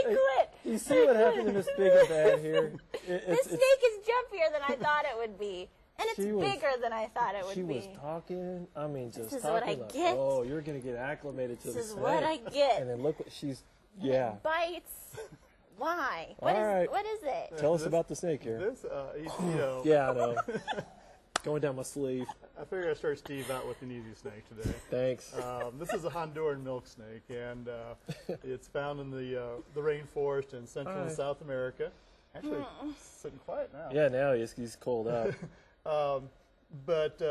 quit. You see what happened to Miss Big and Bad here? This snake is jumpier than I thought it would be. And it's bigger than I thought it would be. She was talking, I mean, just this is talking what I like, get. oh, you're going to get acclimated to the snake. This is what I get. And then look what she's, yeah. It bites. Why? All right. What is it? Tell us about the snake here. This, you know. Yeah, I know. Going down my sleeve. I figured I'd start Steve out with an easy snake today. Thanks. This is a Honduran milk snake, and it's found in the rainforest in Central and South America. Actually, sitting quiet now. Yeah, now he's cold out. But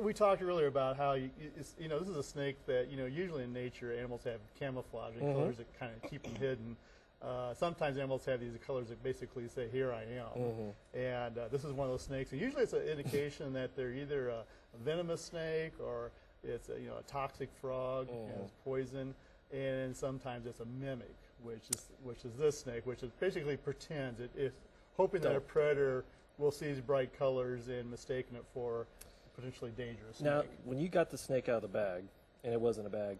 we talked earlier about how this is a snake that usually in nature animals have camouflaging colors that kind of keep them hidden. Sometimes animals have these colors that basically say, "Here I am," and this is one of those snakes. And usually, it's an indication that they're either a venomous snake or it's a toxic frog, it's poison, and sometimes it's a mimic, which is this snake, which is basically pretends it's hoping that a predator will see these bright colors and mistaken it for a potentially dangerous snake. Now, when you got the snake out of the bag, and it wasn't a bag,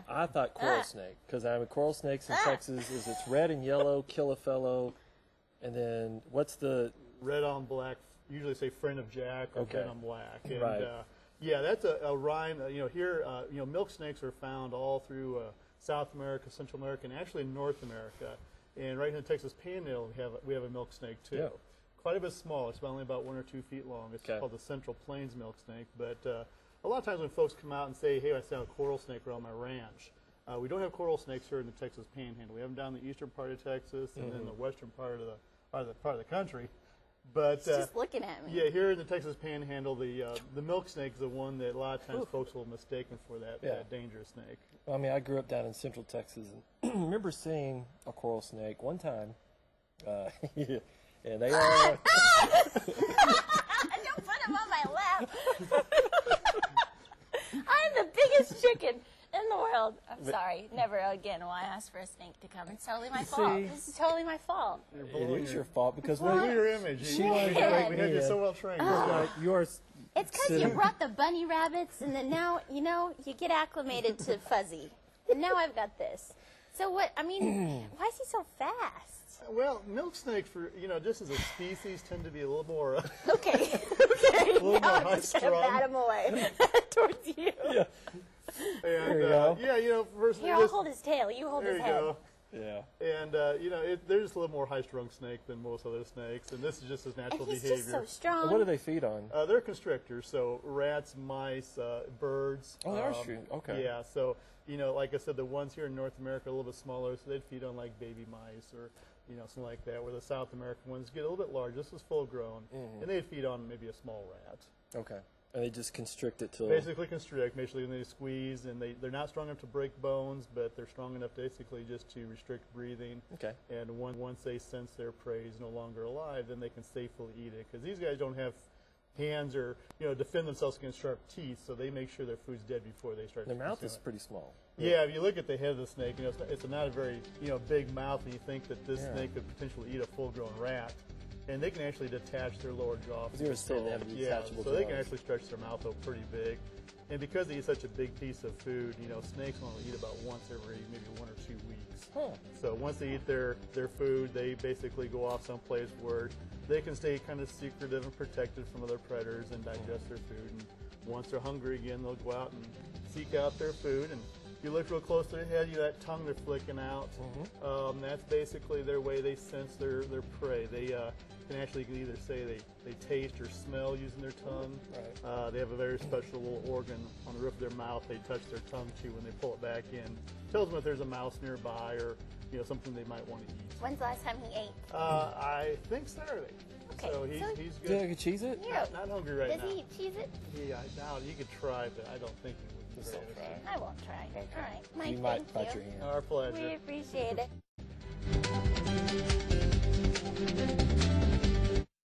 I thought coral snake, because coral snakes in Texas is it's red and yellow, kill a fellow, and then what's the... Red on black, usually say friend of Jack or red on black. And, right. Yeah, that's a rhyme. Here, milk snakes are found all through South America, Central America, and actually North America. And right in the Texas Panhandle, we have a milk snake too. Yeah. Quite a bit small. It's only about 1 or 2 feet long. It's called the Central Plains milk snake. But a lot of times when folks come out and say, "Hey, I found a coral snake around my ranch," we don't have coral snakes here in the Texas Panhandle. We have them down in the eastern part of Texas and then the western part of the country. But it's just looking at me. Yeah, here in the Texas Panhandle, the milk snake is the one that a lot of times folks will mistaken for that dangerous snake. Well, I mean, I grew up down in Central Texas, and I remember seeing a coral snake one time. And they are. Don't put him on my lap. I'm the biggest chicken in the world. I'm sorry. Never again will I ask for a snake to come. It's totally my fault. This is totally my fault. It is your fault because we your image. We had you so well trained. Yours. It's because you brought the bunny rabbits, and then now you get acclimated to Fuzzy, and now I've got this. So what? I mean, why is he so fast? Well, milk snakes, just as a species, tend to be a little more. Okay. A little now more I'm just gonna bat him away towards you. Yeah. And there you go. Here, I'll hold his tail. You hold his head. There you go. Yeah. And they're just a little more high-strung snake than most other snakes, and this is just his natural behavior. He's just so strong. What do they feed on? They're constrictors, so rats, mice, birds. Oh, that's true. Okay. Yeah, so like I said, the ones here in North America are a little bit smaller, so they'd feed on like baby mice or something like that. Where the South American ones get a little bit larger. This is full-grown, and they'd feed on maybe a small rat. Okay. And they just constrict it till... Basically constrict, basically they squeeze, and they're not strong enough to break bones, but they're strong enough basically just to restrict breathing. Okay. And once they sense their prey is no longer alive, then they can safely eat it. Because these guys don't have hands or, defend themselves against sharp teeth, so they make sure their food's dead before they start. Their mouth is pretty small. Yeah, if you look at the head of the snake, it's not a very, big mouth, and you think that this snake could potentially eat a full-grown rat. And they can actually detach their lower jaw. They have detachable so they can actually stretch their mouth up pretty big. And because they eat such a big piece of food, snakes only eat about once every maybe 1 or 2 weeks. Huh. So once they eat their food, they basically go off someplace where they can stay kind of secretive and protected from other predators and digest their food. And once they're hungry again, they'll go out and seek out their food. And if you look real close to their head, that tongue they're flicking out. That's basically their way they sense their prey. They can actually either say they taste or smell using their tongue. Right. They have a very special little organ on the roof of their mouth they touch their tongue to when they pull it back in. It tells them if there's a mouse nearby or something they might want to eat. When's the last time he ate? I think Saturday. Okay. So he's good. Do you cheese it? Not hungry right now. Does he cheese it? Yeah, I doubt it. You could try, but I don't think he would. Just don't try. I won't try. Okay. All right. Mike, You might thank bite you. your hand. Our pleasure. We appreciate it.